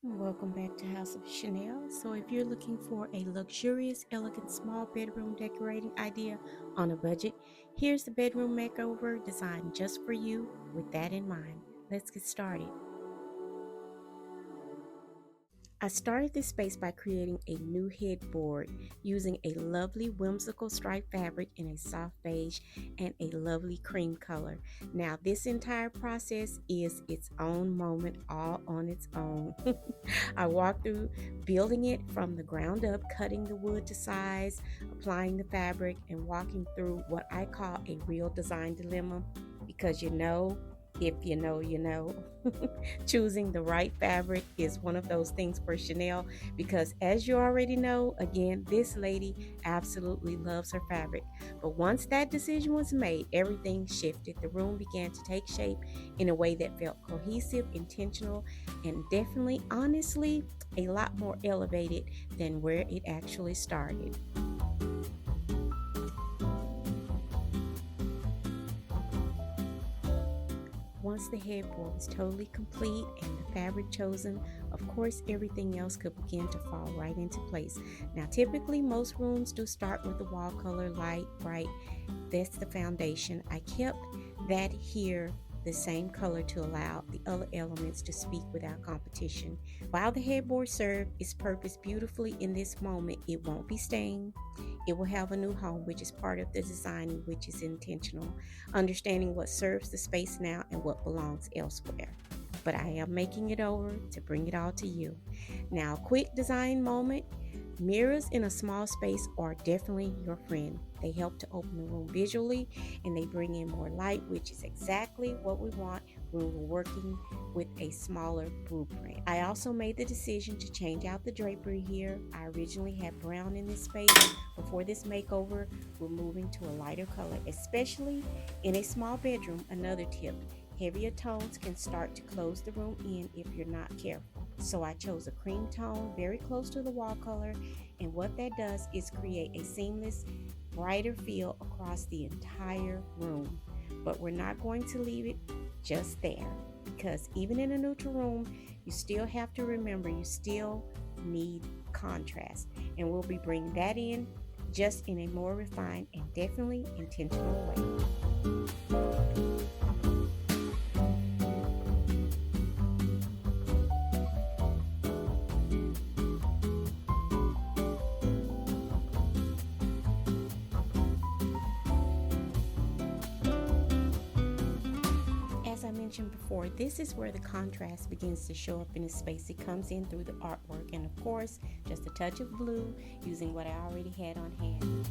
Welcome back to House of Chanel. So, if you're looking for a luxurious, elegant, small bedroom decorating idea on a budget, here's the bedroom makeover designed just for you with that in mind. Let's get started. I started this space by creating a new headboard using a lovely whimsical striped fabric in a soft beige and a lovely cream color. Now, this entire process is its own moment all on its own. I walked through building it from the ground up, cutting the wood to size, applying the fabric, and walking through what I call a real design dilemma because if you know, you know. Choosing the right fabric is one of those things for Chanel because, as you already know, again, this lady absolutely loves her fabric. But once that decision was made, everything shifted. The room began to take shape in a way that felt cohesive, intentional, and definitely, honestly, a lot more elevated than where it actually started. Once the headboard was totally complete and the fabric chosen, of course, everything else could begin to fall right into place. Now, typically, most rooms do start with the wall color, light, bright. That's the foundation. I kept that here the same color to allow the other elements to speak without competition. While the headboard served its purpose beautifully in this moment, it won't be staying. It will have a new home, which is part of the designing, which is intentional, understanding what serves the space now and what belongs elsewhere. But I am making it over to bring it all to you. Now, quick design moment. Mirrors in a small space are definitely your friend. They help to open the room visually and they bring in more light, which is exactly what we want when we're working with a smaller blueprint. I also made the decision to change out the drapery here. I originally had brown in this space. Before this makeover, we're moving to a lighter color, especially in a small bedroom. Another tip, heavier tones can start to close the room in if you're not careful. So I chose a cream tone very close to the wall color, and what that does is create a seamless, brighter feel across the entire room. But we're not going to leave it just there because even in a neutral room, you still have to remember you still need contrast, and we'll be bringing that in just in a more refined and definitely intentional way. As I mentioned before, this is where the contrast begins to show up in the space. It comes in through the artwork and, of course, just a touch of blue using what I already had on hand.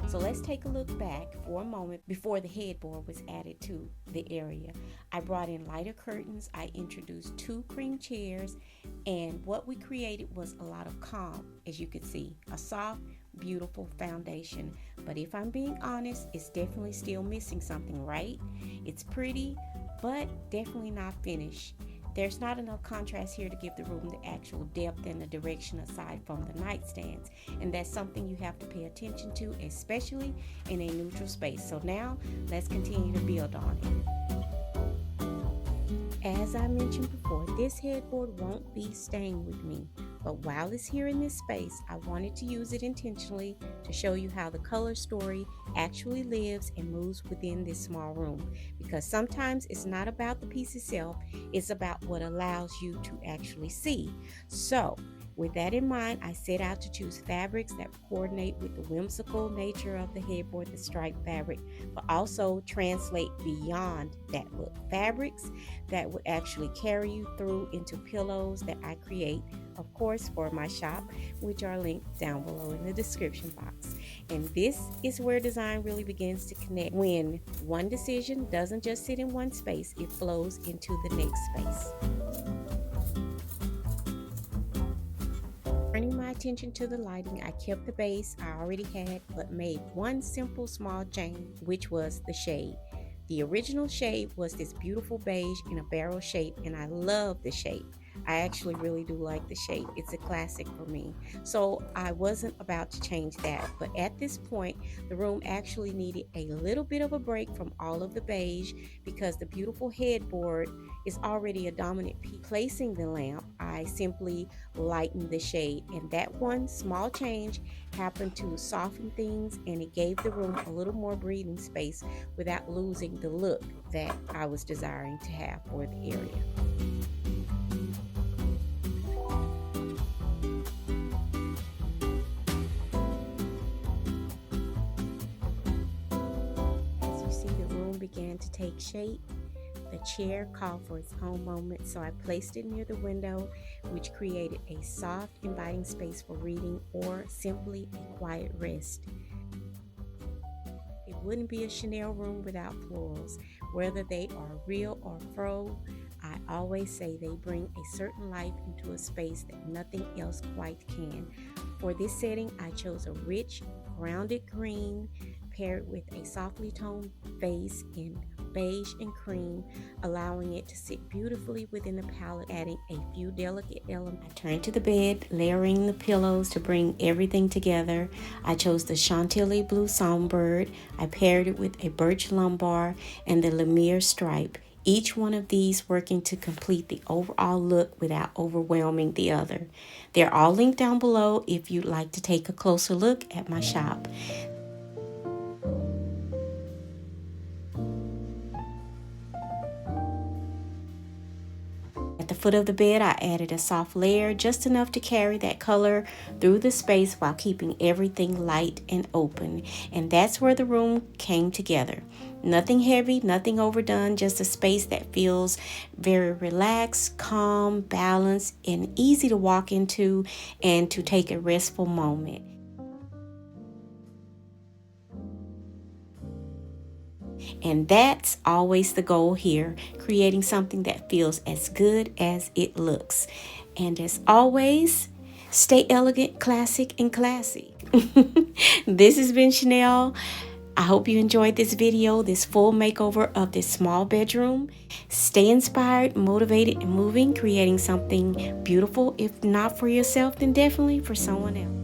So let's take a look back for a moment before the headboard was added to the area. I brought in lighter curtains, I introduced 2 cream chairs, and what we created was a lot of calm, as you could see, a soft, beautiful foundation. But if I'm being honest, it's definitely still missing something, right? It's pretty, but definitely not finished. There's not enough contrast here to give the room the actual depth and the direction aside from the nightstands. And that's something you have to pay attention to, especially in a neutral space. So now let's continue to build on it. As I mentioned before, this headboard won't be staying with me. But while it's here in this space, I wanted to use it intentionally to show you how the color story actually lives and moves within this small room. Because sometimes it's not about the piece itself, it's about what allows you to actually see. So, with that in mind, I set out to choose fabrics that coordinate with the whimsical nature of the headboard, the striped fabric, but also translate beyond that look. Fabrics that would actually carry you through into pillows that I create, of course, for my shop, which are linked down below in the description box. And this is where design really begins to connect. When one decision doesn't just sit in one space, it flows into the next space. Turning my attention to the lighting, I kept the base I already had, but made one simple small change, which was the shade. The original shade was this beautiful beige in a barrel shape, and I love the shape. I actually really do like the shade. It's a classic for me. So I wasn't about to change that. But at this point, the room actually needed a little bit of a break from all of the beige because the beautiful headboard is already a dominant piece. Placing the lamp, I simply lightened the shade, and that one small change happened to soften things, and it gave the room a little more breathing space without losing the look that I was desiring to have for the area. As you see, the room began to take shape. The chair called for its own moment, so I placed it near the window, which created a soft, inviting space for reading or simply a quiet rest. It wouldn't be a Chanel room without florals. Whether they are real or faux, I always say they bring a certain life into a space that nothing else quite can. For this setting, I chose a rich, grounded green paired with a softly toned vase in beige and cream, allowing it to sit beautifully within the palette, adding a few delicate elements. I turned to the bed, layering the pillows to bring everything together. I chose the Chantilly blue songbird. I paired it with a birch lumbar and the Lemire stripe, each one of these working to complete the overall look without overwhelming the other. They're all linked down below if you'd like to take a closer look at my shop. At the foot of the bed, I added a soft layer, just enough to carry that color through the space while keeping everything light and open. And that's where the room came together. Nothing heavy, nothing overdone, just a space that feels very relaxed, calm, balanced, and easy to walk into and to take a restful moment. And that's always the goal here, creating something that feels as good as it looks. And as always, stay elegant, classic, and classy. This has been Chanel. I hope you enjoyed this video, this full makeover of this small bedroom. Stay inspired, motivated, and moving, creating something beautiful. If not for yourself, then definitely for someone else.